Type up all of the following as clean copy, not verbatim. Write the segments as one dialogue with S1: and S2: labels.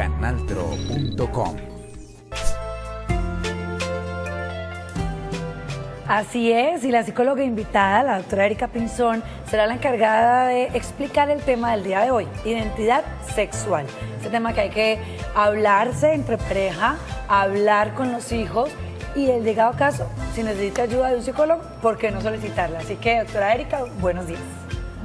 S1: canaltro.com.
S2: Así es, y la psicóloga invitada, la doctora Erika Pinzón, será la encargada de explicar el tema del día de hoy, identidad sexual. Ese tema que hay que hablarse entre pareja, hablar con los hijos y, el llegado caso, si necesita ayuda de un psicólogo, ¿por qué no solicitarla? Así que, doctora Erika, buenos días.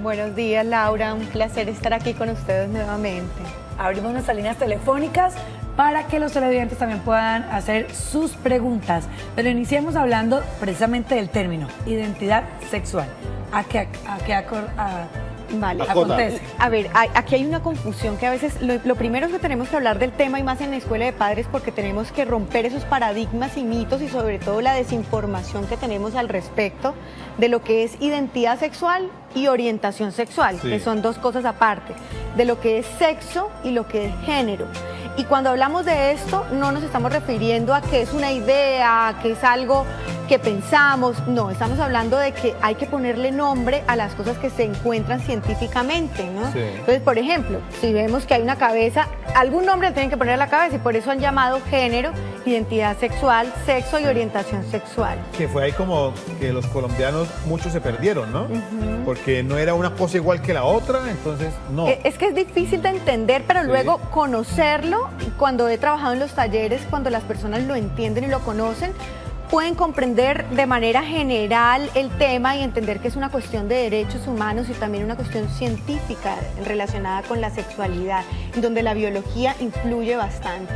S3: Buenos días, Laura, un placer estar aquí con ustedes nuevamente.
S2: Abrimos nuestras líneas telefónicas para que los televidentes también puedan hacer sus preguntas. Pero iniciemos hablando precisamente del término, identidad sexual. ¿A qué
S3: Vale,
S2: acontece?
S3: A ver, aquí hay una confusión que a veces, lo primero es que tenemos que hablar del tema y más en la escuela de padres porque tenemos que romper esos paradigmas y mitos y sobre todo la desinformación que tenemos al respecto de lo que es identidad sexual y orientación sexual, que son dos cosas aparte, de lo que es sexo y lo que es género. Y cuando hablamos de esto, no nos estamos refiriendo a que es una idea, a que es algo que pensamos, no, estamos hablando de que hay que ponerle nombre a las cosas que se encuentran científicamente, ¿no? Sí. Entonces, por ejemplo, si vemos que hay una cabeza, algún nombre le tienen que poner a la cabeza y por eso han llamado género, identidad sexual, sexo y orientación sexual.
S4: Que fue ahí como que los colombianos muchos se perdieron, ¿no? Porque no era una cosa igual que la otra, entonces no.
S3: Es que es difícil de entender, pero luego conocerlo, cuando he trabajado en los talleres, cuando las personas lo entienden y lo conocen, pueden comprender de manera general el tema y entender que es una cuestión de derechos humanos y también una cuestión científica relacionada con la sexualidad, en donde la biología influye bastante.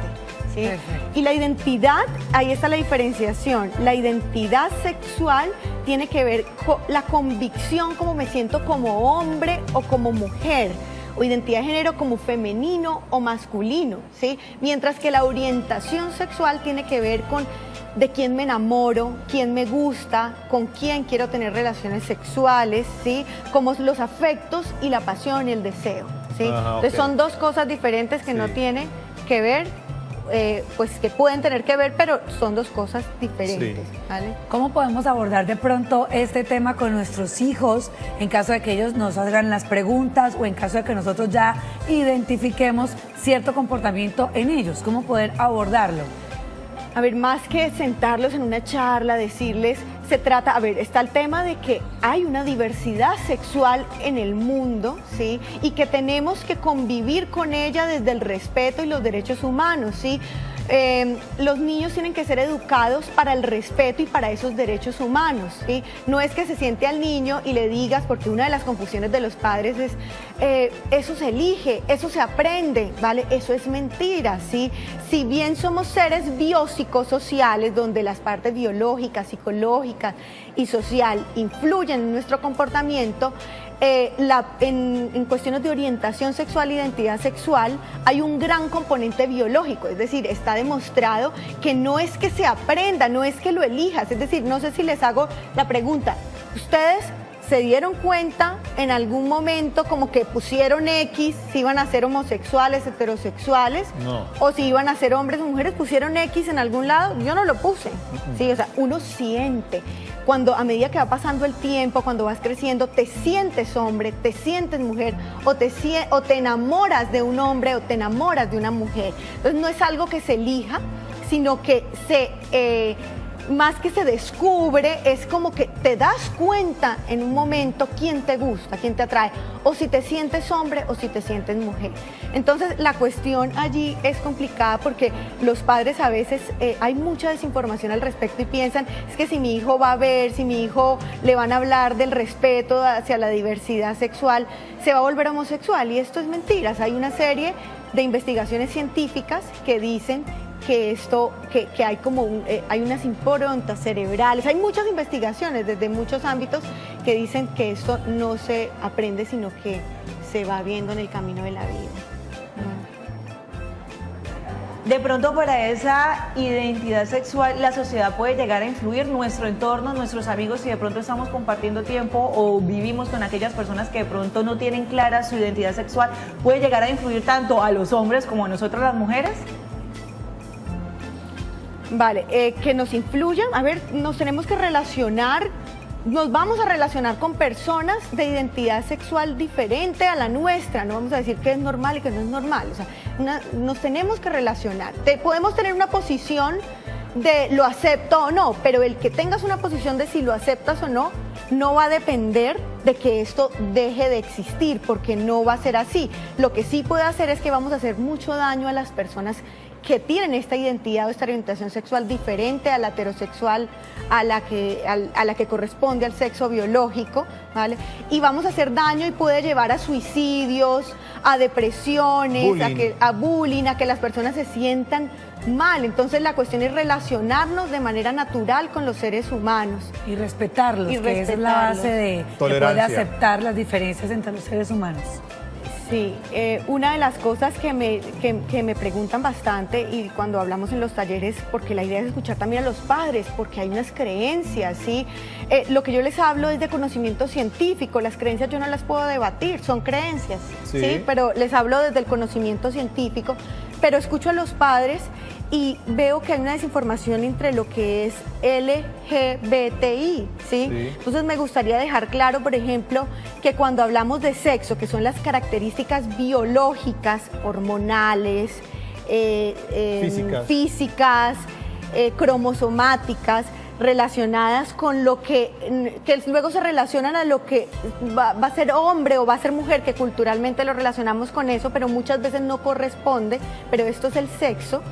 S3: ¿Sí? Y la identidad, ahí está la diferenciación, la identidad sexual tiene que ver con la convicción, como me siento como hombre o como mujer, o identidad de género como femenino o masculino, ¿sí? Mientras que la orientación sexual tiene que ver con de quién me enamoro, quién me gusta, con quién quiero tener relaciones sexuales, ¿sí? Como los afectos y la pasión y el deseo, ¿sí? Entonces son dos cosas diferentes que no tienen que ver, pues que pueden tener que ver, pero son dos cosas diferentes, ¿vale?
S2: ¿Cómo podemos abordar de pronto este tema con nuestros hijos en caso de que ellos nos hagan las preguntas o en caso de que nosotros ya identifiquemos cierto comportamiento en ellos? ¿Cómo poder abordarlo?
S3: A ver, más que sentarlos en una charla, decirles, se trata, a ver, está el tema de que hay una diversidad sexual en el mundo, ¿sí? Y que tenemos que convivir con ella desde el respeto y los derechos humanos, ¿sí? Los niños tienen que ser educados para el respeto y para esos derechos humanos, ¿sí? No es que se siente al niño y le digas, porque una de las confusiones de los padres es, eso se elige, eso se aprende, ¿vale? Eso es mentira, ¿sí? Si bien somos seres biopsicosociales, donde las partes biológicas, psicológicas y social influyen en nuestro comportamiento, en cuestiones de orientación sexual e identidad sexual hay un gran componente biológico, es decir, está demostrado que no es que se aprenda, no es que lo elijas, es decir, no sé si les hago la pregunta, ¿ustedes se dieron cuenta en algún momento como que pusieron X, si iban a ser homosexuales, heterosexuales, o si iban a ser hombres o mujeres, pusieron X en algún lado? Yo no lo puse, ¿sí? O sea, uno siente. Cuando a medida que va pasando el tiempo, cuando vas creciendo, te sientes hombre, te sientes mujer, o te enamoras de un hombre o te enamoras de una mujer. Entonces no es algo que se elija, sino que más que se descubre, es como que te das cuenta en un momento quién te gusta, quién te atrae, o si te sientes hombre o si te sientes mujer. Entonces la cuestión allí es complicada porque los padres a veces hay mucha desinformación al respecto y piensan, es que si mi hijo va a ver, si mi hijo le van a hablar del respeto hacia la diversidad sexual, se va a volver homosexual, y esto es mentiras. Hay una serie de investigaciones científicas que dicen que esto, que hay como hay unas improntas cerebrales, hay muchas investigaciones desde muchos ámbitos que dicen que esto no se aprende, sino que se va viendo en el camino de la vida.
S5: De pronto para esa identidad sexual la sociedad puede llegar a influir, nuestro entorno, nuestros amigos, si de pronto estamos compartiendo tiempo o vivimos con aquellas personas que de pronto no tienen clara su identidad sexual, ¿puede llegar a influir tanto a los hombres como a nosotras las mujeres?
S3: Vale, que nos influyan, a ver, nos tenemos que relacionar nos vamos a relacionar con personas de identidad sexual diferente a la nuestra, no vamos a decir que es normal y que no es normal, o sea, nos tenemos que relacionar. Podemos tener una posición de lo acepto o no, pero el que tengas una posición de si lo aceptas o no, no va a depender de que esto deje de existir, porque no va a ser así. Lo que sí puede hacer es que vamos a hacer mucho daño a las personas que tienen esta identidad o esta orientación sexual diferente a la heterosexual, a la que corresponde al sexo biológico, ¿vale? Y vamos a hacer daño y puede llevar a suicidios, a depresiones, a bullying, a que las personas se sientan mal. Entonces la cuestión es relacionarnos de manera natural con los seres humanos.
S2: Y respetarlos, que esa es la base de poder aceptar las diferencias entre los seres humanos.
S3: Sí, una de las cosas que me preguntan bastante y cuando hablamos en los talleres, porque la idea es escuchar también a los padres, porque hay unas creencias, ¿sí? Lo que yo les hablo es de conocimiento científico, las creencias yo no las puedo debatir, son creencias, ¿sí? Pero les hablo desde el conocimiento científico, pero escucho a los padres y veo que hay una desinformación entre lo que es LGBTI, ¿sí? Entonces me gustaría dejar claro, por ejemplo, que cuando hablamos de sexo, que son las características biológicas, hormonales, físicas, cromosomáticas, relacionadas con lo que luego se relacionan a lo que va a ser hombre o va a ser mujer, que culturalmente lo relacionamos con eso, pero muchas veces no corresponde, pero esto es el sexo.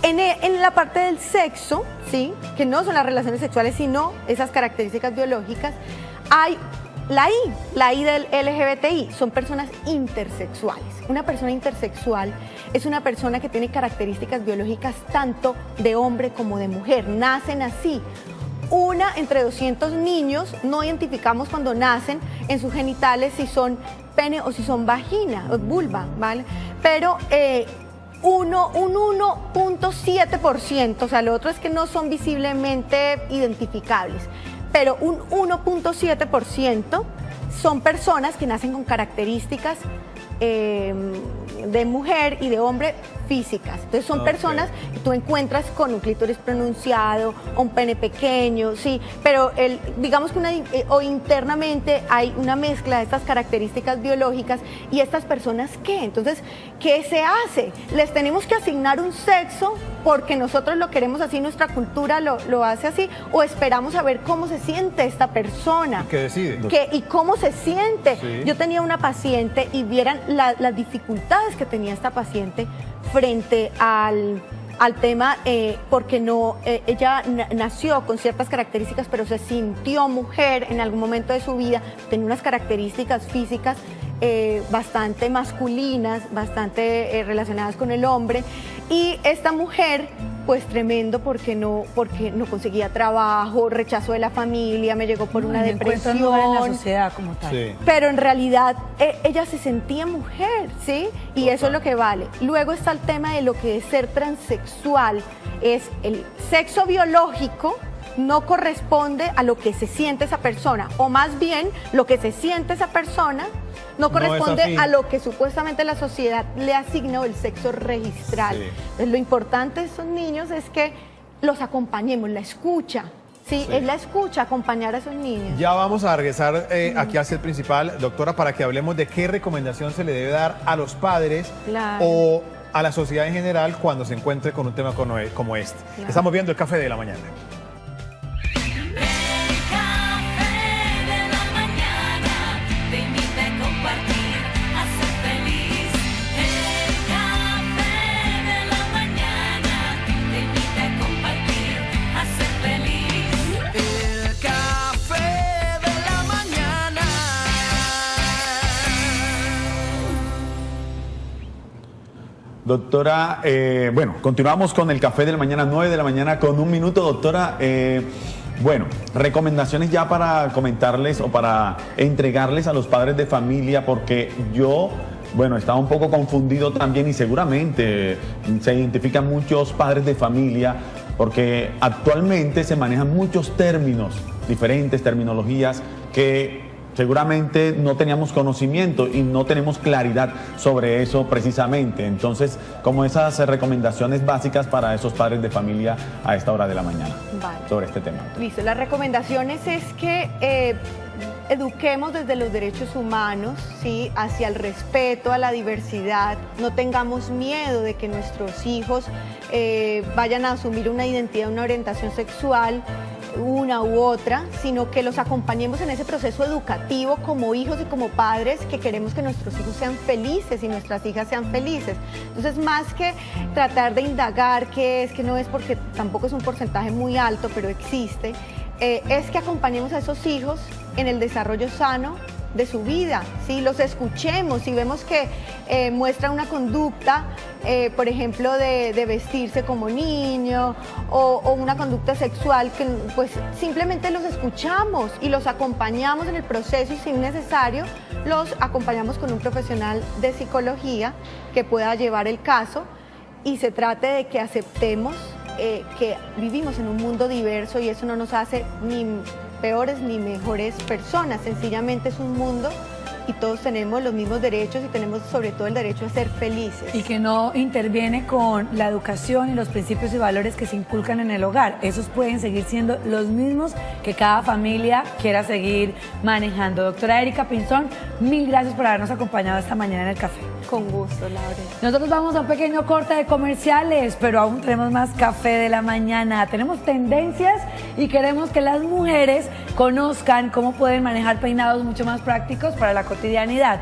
S3: En la parte del sexo, ¿sí? Que no son las relaciones sexuales, sino esas características biológicas, hay la I del LGBTI, son personas intersexuales. Una persona intersexual es una persona que tiene características biológicas tanto de hombre como de mujer, nacen así. Una entre 200 niños no identificamos cuando nacen en sus genitales si son pene o si son vagina o vulva, ¿vale? Pero un 1.7%, o sea, lo otro es que no son visiblemente identificables, pero un 1.7% son personas que nacen con características de mujer y de hombre físicas. Entonces son personas que tú encuentras con un clítoris pronunciado o un pene pequeño, sí, pero digamos que o internamente hay una mezcla de estas características biológicas. ¿Y estas personas qué? Entonces, ¿qué se hace? ¿Les tenemos que asignar un sexo porque nosotros lo queremos así, nuestra cultura lo hace así, o esperamos a ver cómo se siente esta persona?
S4: ¿Y qué decide?
S3: ¿Y cómo se siente? Sí. Yo tenía una paciente y vieran las dificultades que tenía esta paciente frente al tema, porque ella nació con ciertas características, pero se sintió mujer en algún momento de su vida, tenía unas características físicas bastante masculinas, bastante relacionadas con el hombre, y esta mujer, pues tremendo, porque no conseguía trabajo, rechazo de la familia, me llegó por una depresión.
S2: No en la sociedad como tal.
S4: Sí.
S3: Pero en realidad ella se sentía mujer, ¿sí? Y eso es lo que vale. Luego está el tema de lo que es ser transexual. Es el sexo biológico no corresponde a lo que se siente esa persona, o más bien lo que se siente esa persona no corresponde a lo que supuestamente la sociedad le asignó el sexo registral. Sí. Entonces, lo importante de esos niños es que los acompañemos, la escucha. Sí, es la escucha, acompañar a esos niños.
S4: Ya vamos a regresar aquí hacia el principal, doctora, para que hablemos de qué recomendación se le debe dar a los padres o a la sociedad en general cuando se encuentre con un tema como este. Claro. Estamos viendo el Café de la Mañana.
S1: Doctora, bueno, continuamos con el Café de la Mañana, 9 de la mañana con 1 minuto, doctora. Bueno, recomendaciones ya para comentarles o para entregarles a los padres de familia, porque yo, bueno, estaba un poco confundido también y seguramente se identifican muchos padres de familia, porque actualmente se manejan muchos términos, diferentes terminologías que seguramente no teníamos conocimiento y no tenemos claridad sobre eso precisamente. Entonces, como esas recomendaciones básicas para esos padres de familia a esta hora de la mañana sobre este tema.
S3: Listo, las recomendaciones es que eduquemos desde los derechos humanos, ¿sí? Hacia el respeto a la diversidad, no tengamos miedo de que nuestros hijos vayan a asumir una identidad, una orientación sexual, una u otra, sino que los acompañemos en ese proceso educativo como hijos y como padres que queremos que nuestros hijos sean felices y nuestras hijas sean felices. Entonces, más que tratar de indagar qué es, qué no es, porque tampoco es un porcentaje muy alto, pero existe, es que acompañemos a esos hijos en el desarrollo sano de su vida, ¿sí? Los escuchemos, si vemos que muestra una conducta, por ejemplo, de vestirse como niño o una conducta sexual, que pues simplemente los escuchamos y los acompañamos en el proceso y si es necesario, los acompañamos con un profesional de psicología que pueda llevar el caso y se trate de que aceptemos que vivimos en un mundo diverso y eso no nos hace ni peores ni mejores personas, sencillamente es un mundo y todos tenemos los mismos derechos y tenemos sobre todo el derecho a ser felices.
S2: Y que no interviene con la educación y los principios y valores que se inculcan en el hogar. Esos pueden seguir siendo los mismos que cada familia quiera seguir manejando. Doctora Erika Pinzón, mil gracias por habernos acompañado esta mañana en el café.
S3: Con gusto, Laura.
S2: Nosotros vamos a un pequeño corte de comerciales, pero aún tenemos más café de la mañana. Tenemos tendencias y queremos que las mujeres conozcan cómo pueden manejar peinados mucho más prácticos para la cotidianidad.